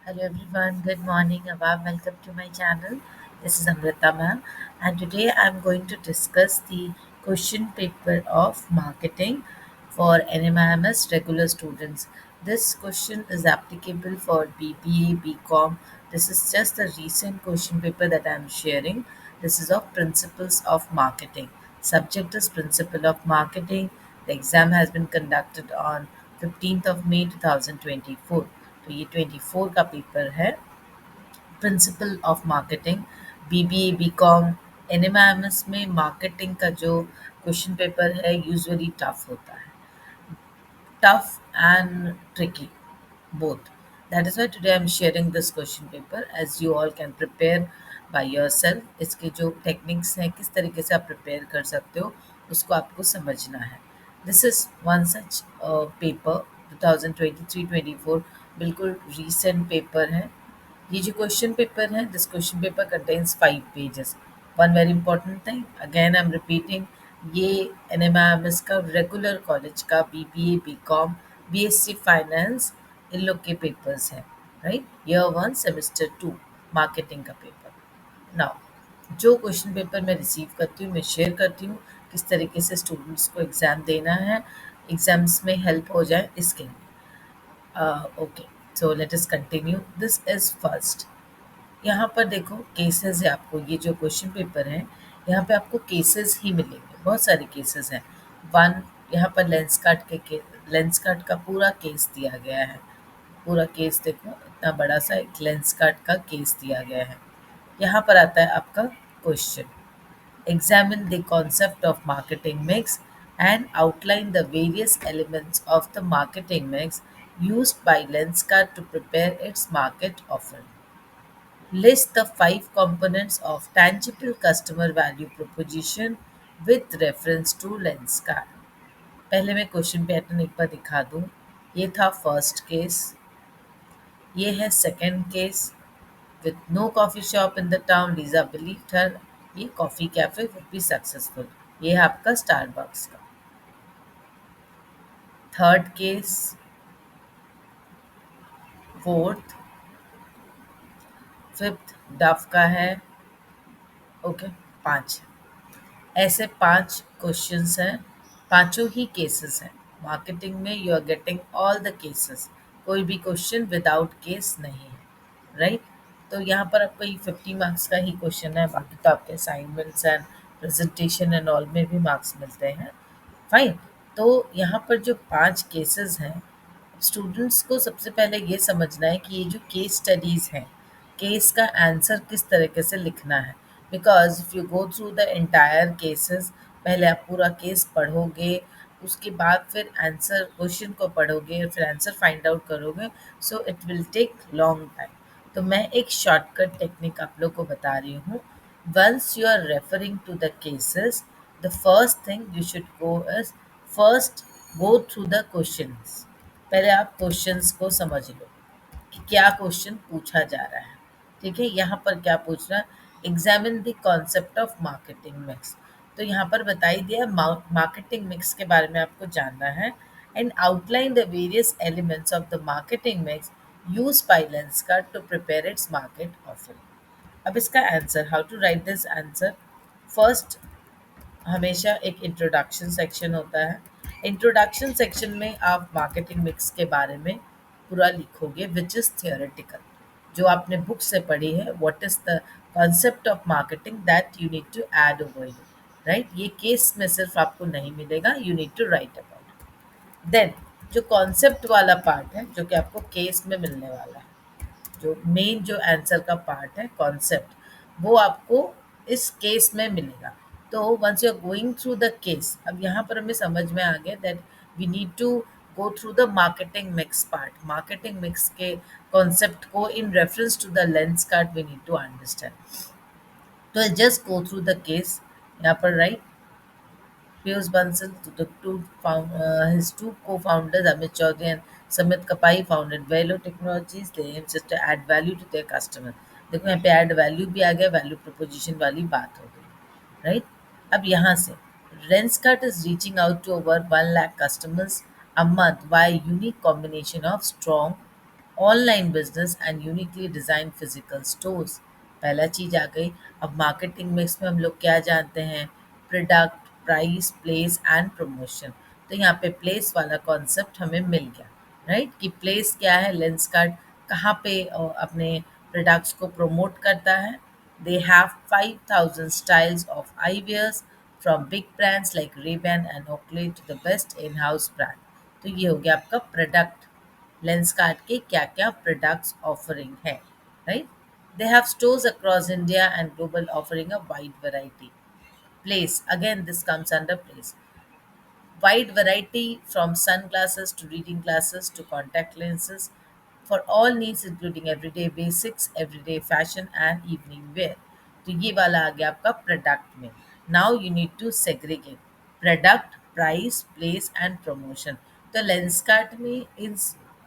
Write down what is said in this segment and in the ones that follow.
Hello everyone, good morning, a warm welcome to my channel. This is Amrita ma'am, and today I'm going to discuss the question paper of marketing for NMIMS regular students. This question is applicable for BBA, BCom. This is just the recent question paper that I'm sharing. This is of principles of marketing. Subject is principle of marketing. The exam has been conducted on 15th of May 2024. तो ये 24 का paper है principle of marketing BBA BCom NMIMS में marketing का जो question paper है usually tough होता है tough and tricky, both. That is why today I'm sharing this question paper as you all can prepare by yourself. इसके जो techniques हैं किस तरीके से आप प्रिपेयर कर सकते हो उसको आपको समझना है. This is one such paper 2023-24 बिल्कुल रीसेंट पेपर है. ये जो क्वेश्चन पेपर है this question paper contains 5 pages. One very important thing again I am repeating, ये एनएमआईएमएस का रेगुलर कॉलेज का बीबीए बीकॉम बीएससी फाइनेंस इन लोग के पेपर्स हैं, राइट. ईयर 1 सेमेस्टर 2 मार्केटिंग का पेपर. नाउ जो क्वेश्चन पेपर मैं रिसीव करती हूँ मैं शेयर करती हूँ किस तरीके से स्टूडेंट्स को एग्ज़ाम देना है, एग्ज़ाम्स में हेल्प हो जाए इसके लिए. Okay, so let us continue. This is first. यहाँ पर देखो केसेस है, आपको ये जो क्वेश्चन पेपर है यहाँ पे आपको केसेस ही मिलेंगे, बहुत सारे केसेस हैं. वन, यहाँ पर लेंस कार्ट का पूरा केस दिया गया है. पूरा केस देखो, इतना बड़ा सा एक लेंस कार्ट का केस दिया गया है. यहाँ पर आता है आपका question. Examine the concept of marketing mix and outline the various elements of the marketing mix used by Lenskart to prepare its market offer. List the 5 components of tangible customer value proposition with reference to Lenskart. पहले मैं question pattern एक बार दिखा दूं. ये था first case, ये है second case. With no coffee shop in the town, Lisa believed her ये coffee cafe would be successful. ये है आपका स्टारबक्स का. Third case, fourth, fifth Dove का है. ओके, 5. ऐसे 5 क्वेश्चंस हैं, पांचों ही केसेस हैं. मार्केटिंग में you are getting all the cases, कोई भी क्वेश्चन विदाउट केस नहीं है, राइट. तो यहाँ पर आपका ये 50 मार्क्स का ही क्वेश्चन है, बाकी तो आपके assignments and presentation and all में भी मार्क्स मिलते हैं, फाइन. तो यहाँ पर जो 5 केसेस हैं, स्टूडेंट्स को सबसे पहले ये समझना है कि ये जो केस स्टडीज़ हैं, केस का आंसर किस तरीके से लिखना है. Because if you go through the entire cases, पहले आप पूरा केस पढ़ोगे, उसके बाद फिर आंसर क्वेश्चन को पढ़ोगे, फिर आंसर फाइंड आउट करोगे, so it will take long time. तो मैं एक शॉर्टकट टेक्निक आप लोग को बता रही हूँ. Once you are referring to the cases, the first thing you should go is first go through the questions. पहले आप क्वेश्चंस को समझ लो कि क्या क्वेश्चन पूछा जा रहा है. ठीक है, यहाँ पर क्या पूछ रहा है, examine the concept of marketing mix. तो यहाँ पर बताई दिया मार्केटिंग मिक्स के बारे में आपको जानना है. And outline the various elements of the marketing mix use by Lenskart to prepare its market offer. अब इसका answer, how to write this answer. First, हमेशा एक इंट्रोडक्शन सेक्शन होता है. इंट्रोडक्शन सेक्शन में आप मार्केटिंग मिक्स के बारे में पूरा लिखोगे विच इज़ थियोरेटिकल, जो आपने बुक से पढ़ी है. What is the concept of marketing that you need to add over here, right. ये केस में सिर्फ आपको नहीं मिलेगा, you need to write about. Then जो कॉन्सेप्ट वाला पार्ट है जो कि आपको केस में मिलने वाला है, जो मेन जो आंसर का पार्ट है कॉन्सेप्ट, वो आपको इस केस में मिलेगा. तो once you are going through the case, अब यहाँ पर हमें समझ में आ गया that we need to go through the marketing mix part. Marketing mix के कॉन्सेप्ट को in reference to the Lenskart we need to understand. तो just go through the case. यहाँ पर right, Piyush Bansal, his two co-founders, Amit Chaudhary and Samit Kapai, founded Velo Technologies. They aim just to add value to their customer. देखो यहाँ पे add value भी आ गया, value proposition वाली बात हो गई, right? अब यहाँ से Lenskart is reaching out to over 1 lakh customers a month via a unique combination of strong online business and uniquely design physical stores. पहला चीज आ गई। अब मार्केटिंग मिक्स में हम लोग क्या जानते हैं? Product, price, place and promotion. तो यहाँ पे प्लेस वाला कॉन्सेप्ट हमें मिल गया, राइट? कि प्लेस क्या है? लेंस कार्ड कहाँ पे अपने प्रोडक्ट्स को प्रमोट करता है? They have 5000 styles of eyewears from big brands like Ray-Ban and Oakley to the best in-house brand। तो ये हो गया आपका प्रोडक्ट। लेंस कार्ड के क्या क्या प्रोडक्ट्स ऑफरिंग है, right? They have stores across India and global offering a wide variety. Place, again this comes under place. Wide variety from sunglasses to reading glasses to contact lenses for all needs including everyday basics, everyday fashion and evening wear। तो ये वाला आ गया आपका product में। Now you need to segregate product, price, place and promotion. तो Lenskart में इन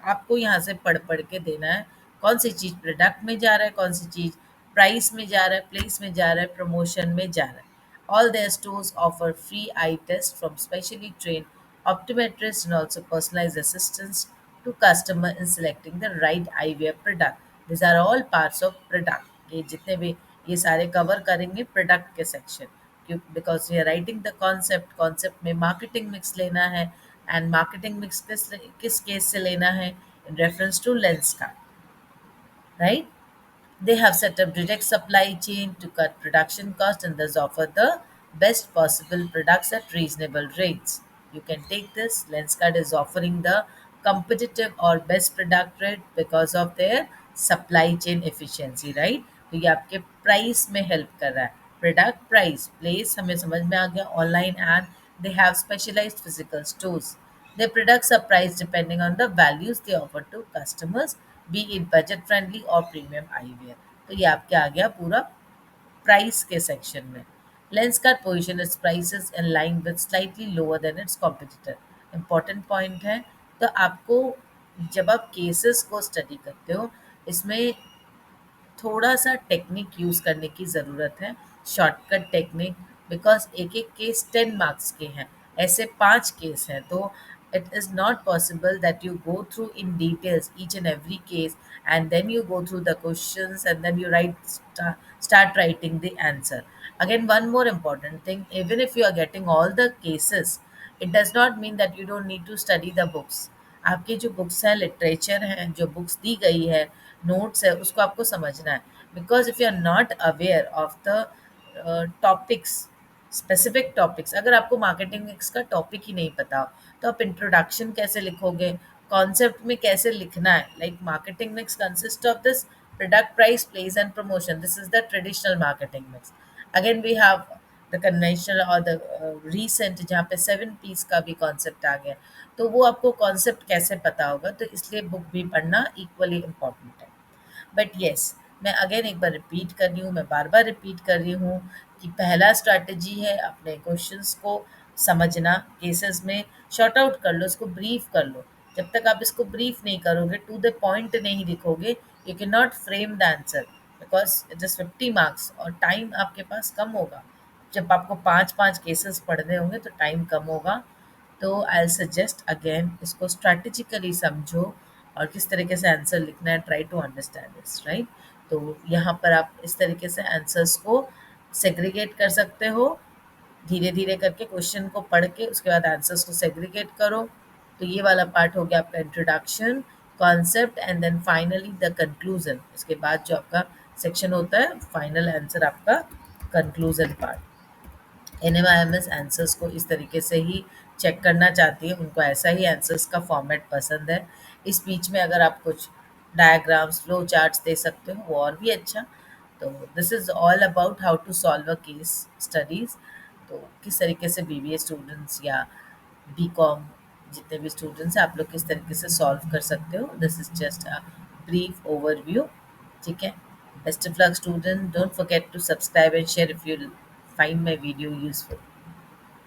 आपको यहाँ से पढ़ पढ़ के देना है कौन सी चीज़ प्रोडक्ट में जा रहा है, कौन सी चीज़ प्राइस में जा रहा है, प्लेस में जा रहा है, प्रमोशन में जा रहा है। All their stores offer free eye tests from specially trained optometrists and also personalized assistance to customer in selecting the right eyewear product। These are all parts of product। ये जितने भी ये सारे कवर करेंगे प्रोडक्ट के section, क्यों? Because we are writing the concept. Concept में marketing mix लेना है एंड मार्केटिंग मिक्स किस केस से लेना है? इन रेफरेंस टू लेंस का, right? They have set up direct supply chain to cut production costs and thus offer the best possible products at reasonable rates। You can take this. Lenskart is offering the competitive or best product rate because of their supply chain efficiency, right? तो ये आपके price में help कर रहा है। Product, price, place हमें समझ में आ गया। Online and they have specialised physical stores. Their products are priced depending on the values they offer to customers, be it budget friendly or premium eyewear। तो ये आपके आ गया पूरा प्राइस के सेक्शन में। Lens card position it's prices in line with slightly lower than it's competitor. Important point है। तो आपको जब आप केसेस को स्टडी करते हो इसमें थोड़ा सा टेक्निक यूज़ करने की ज़रूरत है, शॉर्टकट टेक्निक। बिकॉज एक एक केस 10 मार्क्स के हैं, ऐसे 5 केस हैं, तो it is not possible that you go through in details each and every case and then you go through the questions and then you start writing the answer। Again, one more important thing, even if you are getting all the cases, it does not mean that you don't need to study the books। आपकी जो books हैं, literature हैं, जो books दी गई है, notes है, उसको आपको समझना है। Because if you are not aware of the topics, specific topics, अगर आपको मार्केटिंग मिक्स का टॉपिक ही नहीं पता हो तो आप इंट्रोडक्शन कैसे लिखोगे? कॉन्सेप्ट में कैसे लिखना है? Like marketing mix consist of this product, price, place and promotion. This is the traditional marketing mix. Again we have the conventional और द रीसेंट जहाँ पे 7 पीस का भी कॉन्सेप्ट आ गया। तो वो आपको कॉन्सेप्ट कैसे पता होगा? तो इसलिए बुक भी पढ़ना इक्वली इम्पॉर्टेंट है। बट येस, मैं अगेन एक बार रिपीट कर रही हूँ, मैं बार बार रिपीट कर रही हूँ कि पहला स्ट्रैटेजी है अपने क्वेश्चंस को समझना। केसेस में शॉर्ट आउट कर लो, इसको ब्रीफ कर लो। जब तक आप इसको ब्रीफ नहीं करोगे, टू द पॉइंट नहीं लिखोगे, you can not frame the answer because it is 50 marks और टाइम आपके पास कम होगा। जब आपको 5 5 केसेस पढ़ने होंगे तो टाइम कम होगा। तो आई सजेस्ट अगेन इसको स्ट्रैटेजिकली समझो और किस तरीके से आंसर लिखना है, try to understand this, right? तो यहाँ पर आप इस तरीके से आंसर्स को सेग्रीगेट कर सकते हो। धीरे धीरे करके क्वेश्चन को पढ़ के उसके बाद आंसर्स को सेग्रीगेट करो। तो ये वाला पार्ट हो गया आपका introduction, concept and then finally the conclusion. इसके बाद जो आपका सेक्शन होता है फाइनल आंसर, आपका कंक्लूजन पार्ट। एनएमआईएमएस आंसर्स को इस तरीके से ही चेक करना चाहती है, उनको ऐसा ही आंसर्स का फॉर्मेट पसंद है। इस बीच में अगर आप कुछ डायग्राम्स, फ्लो चार्ट्स दे सकते हो वो और भी अच्छा। तो this is all about how to solve a case studies. तो किस तरीके से बीबीए स्टूडेंट्स या बीकॉम जितने भी स्टूडेंट्स हैं आप लोग किस तरीके से सॉल्व कर सकते हो, this is just a brief overview. ठीक है? Best of luck student, don't forget to subscribe and share if you find my video useful।